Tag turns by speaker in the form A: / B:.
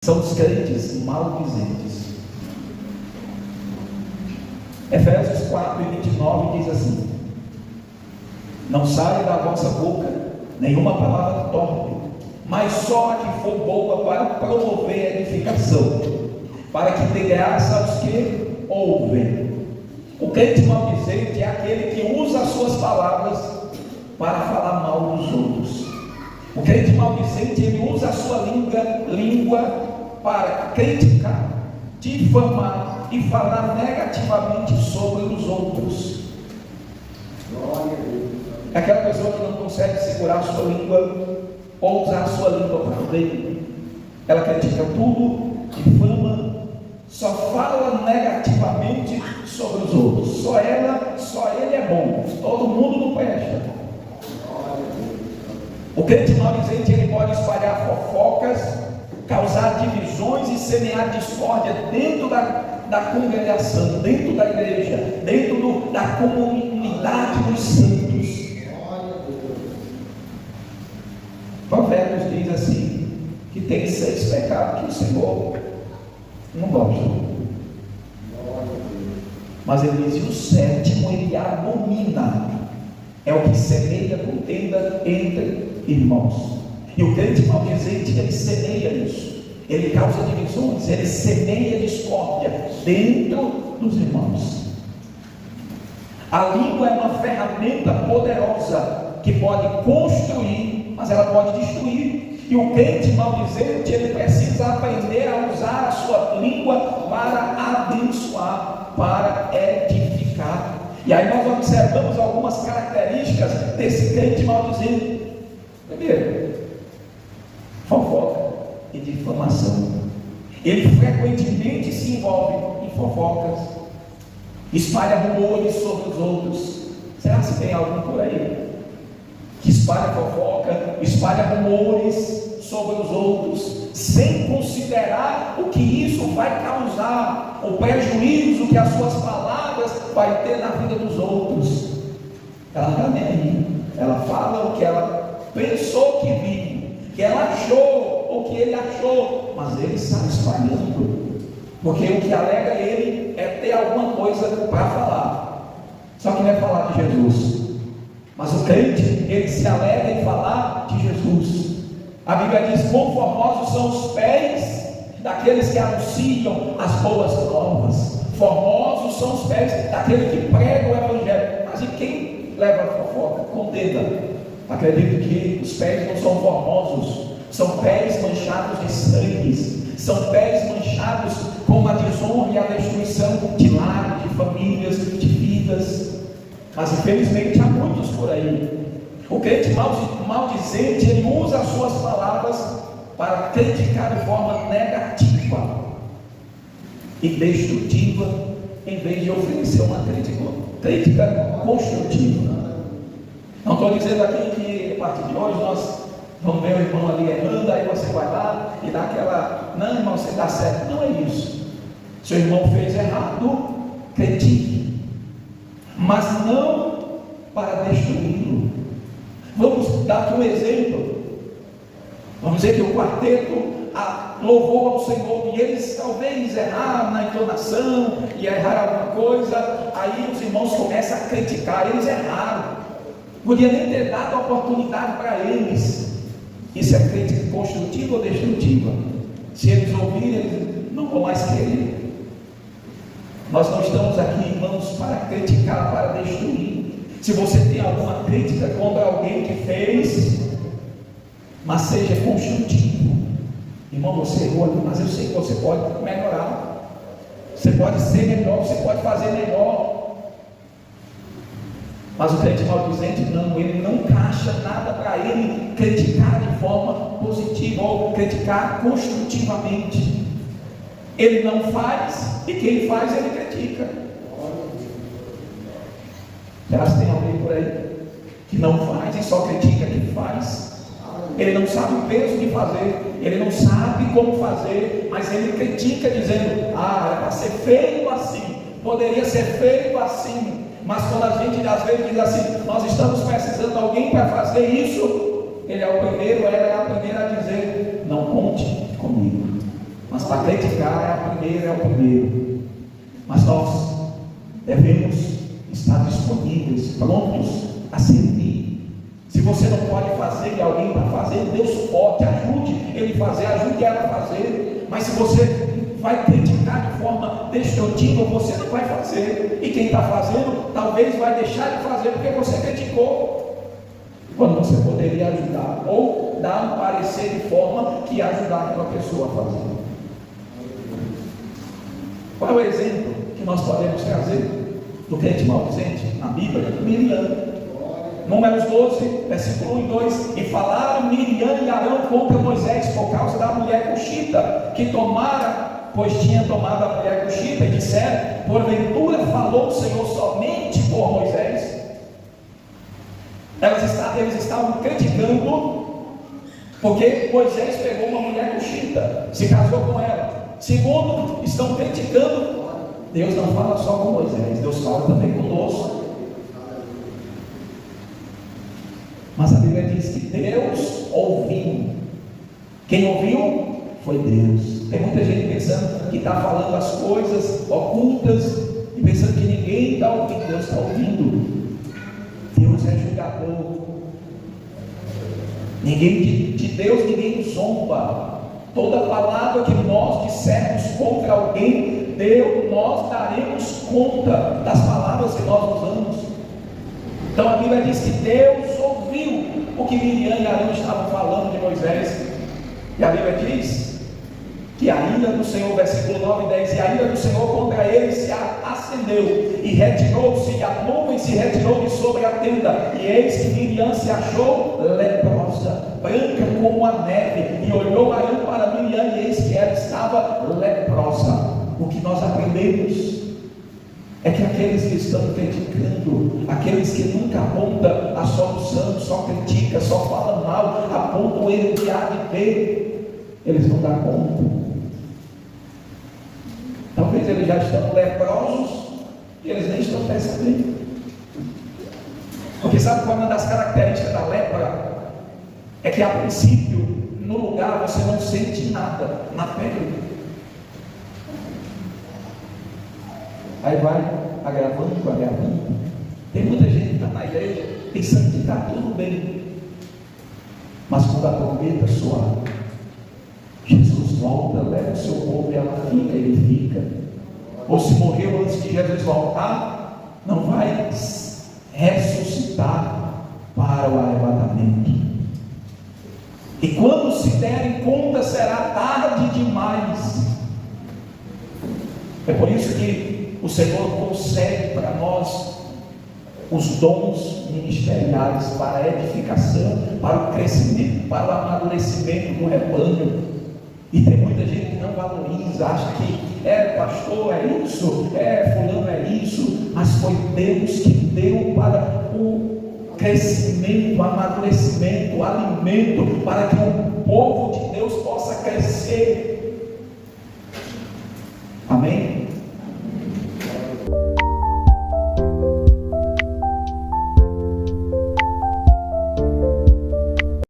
A: São os crentes maldizentes. Efésios 4:29 diz assim: não saia da vossa boca nenhuma palavra torpe, mas só a que for boa para promover edificação, para que dê graça aos que ouvem. O crente maldizente é aquele que usa as suas palavras para falar mal dos outros. O crente maldizente, ele usa a sua língua para criticar, difamar e falar negativamente sobre os outros. É aquela pessoa que não consegue segurar a sua língua ou usar a sua língua para o bem. Ela critica tudo, difama, só fala negativamente sobre os outros. Só ele é bom, todo mundo não presta. O crente maldizente, ele pode espalhar fofocas, causar divisões e semear discórdia dentro da congregação, dentro da igreja, dentro da comunidade dos santos. Provérbios diz assim, que tem 6 pecados que o Senhor não gosta, mas ele diz: e o 7º ele abomina, é o que semeia contenda entre irmãos. E o crente maldizente, ele semeia isso, ele causa divisões, ele semeia discórdia dentro dos irmãos. A língua é uma ferramenta poderosa que pode construir, mas ela pode destruir. E o crente maldizente, ele precisa aprender a usar a sua língua para abençoar, para edificar. E aí nós observamos algumas características desse crente maldizente. Primeiro, fofoca e difamação. Ele frequentemente se envolve em fofocas, espalha rumores sobre os outros. Será que tem algum por aí que espalha fofoca, espalha rumores sobre os outros, sem considerar o que isso vai causar, o prejuízo que as suas palavras vai ter na vida dos outros? Ela não está nem aí. Ela fala o que ela pensou que viu, que ela achou, ou que ele achou, mas ele está espalhando, porque o que alega ele é ter alguma coisa para falar, só que não é falar de Jesus. Mas o crente, ele se alegra em falar de Jesus. A Bíblia diz: quão formosos são os pés daqueles que anunciam as boas novas. Formosos são os pés daquele que prega o Evangelho. Mas e quem leva a fofoca? Condena. Acredito que os pés não são formosos, são pés manchados de sangue, são pés manchados com a desonra e a destruição de lares, de famílias, de vidas. Mas infelizmente há muitos por aí. O crente maldizente, ele usa as suas palavras para criticar de forma negativa e destrutiva, em vez de oferecer uma crítica construtiva. Não estou dizendo aqui que a partir de hoje nós vamos ver o irmão ali errando, aí você vai lá e dá aquela: não, irmão, você dá certo. Não é isso. Seu irmão fez errado, critique, mas não para destruí-lo. Vamos dar aqui um exemplo. Vamos dizer que o quarteto louvou ao Senhor e eles talvez erraram na entonação e erraram alguma coisa. Aí os irmãos começam a criticar: eles erraram, podia nem ter dado a oportunidade para eles. Isso é crítica construtiva ou destrutiva? Se eles ouvirem, eles não vão mais querer. Nós não estamos aqui, irmãos, para criticar, para destruir. Se você tem alguma crítica contra alguém que fez, mas seja construtivo. Irmão, você errou ali, mas eu sei que você pode melhorar, você pode ser melhor, você pode fazer melhor. Mas o crente maldizente não, ele não encaixa nada para ele criticar de forma positiva ou criticar construtivamente. Ele não faz, e quem faz ele critica. Será que tem alguém por aí que não faz e só critica quem faz? Ele não sabe o peso de fazer, ele não sabe como fazer, mas ele critica dizendo: era para ser feito assim, poderia ser feito assim. Mas quando a gente às vezes diz assim: nós estamos precisando de alguém para fazer isso, ele é o primeiro, ela é a primeira a dizer: não conte comigo. Mas para criticar é o primeiro. Mas nós devemos estar disponíveis, prontos a servir. Se você não pode fazer e alguém está fazendo, dê suporte, ajude ele a fazer, ajude ela a fazer. Mas se você vai criticar de forma destrutiva, você não vai fazer. E quem está fazendo, talvez vai deixar de fazer porque você criticou, quando você poderia ajudar, ou dar um parecer de forma que ajudar aquela pessoa a fazer. Qual é o exemplo que nós podemos trazer do crente maldizente na Bíblia? Miriam. Números 12, versículo 1 e 2: e falaram Miriam e Arão contra Moisés por causa da mulher cuxita, que tomara, pois tinha tomado a mulher cuxita, e disseram: porventura falou o Senhor somente por Moisés? Eles estavam criticando porque Moisés pegou uma mulher cuxita, se casou com ela. Segundo, estão criticando, Deus não fala só com Moisés, Deus fala também conosco. Mas a Bíblia diz que Deus ouviu. Quem ouviu foi Deus. Tem muita gente pensando que está falando as coisas ocultas e pensando que ninguém está ouvindo. Deus está ouvindo. Deus é julgador. De Deus ninguém zomba. Toda palavra que nós dissermos contra alguém, nós daremos conta das palavras que nós usamos. Então a Bíblia diz que Deus ouviu o que Miriam e Arão estavam falando de Moisés. E a Bíblia diz que a ira do Senhor, versículo 9 e 10, e a ira do Senhor contra eles se acendeu, e retirou-se, e a nuvem se retirou de sobre a tenda, e eis que Miriam se achou leprosa, branca como a neve, e olhou Arão para Miriam, e eis que ela estava leprosa. O que nós aprendemos é que aqueles que estão criticando, aqueles que nunca apontam a solução, só critica, só fala mal, apontam o erro de A e B, eles não dão conta. Talvez eles já estão leprosos e eles nem estão percebendo. Porque sabe qual é uma das características da lepra? É que a princípio, no lugar você não sente nada na pele. Aí vai agravando. Tem muita gente que está na igreja pensando que está tudo bem, mas quando a trombeta soar, Jesus volta, leva o seu povo e ela fica, ele fica. Ou se morreu antes de Jesus voltar, não vai ressuscitar para o arrebatamento. E quando se derem conta, será tarde demais. É por isso que o Senhor concede para nós os dons ministeriais para a edificação, para o crescimento, para o amadurecimento do rebanho. E tem muita gente que não valoriza, acha que pastor é isso, fulano é isso, mas foi Deus que deu para o crescimento, o amadurecimento, o alimento, para que o povo de Deus possa crescer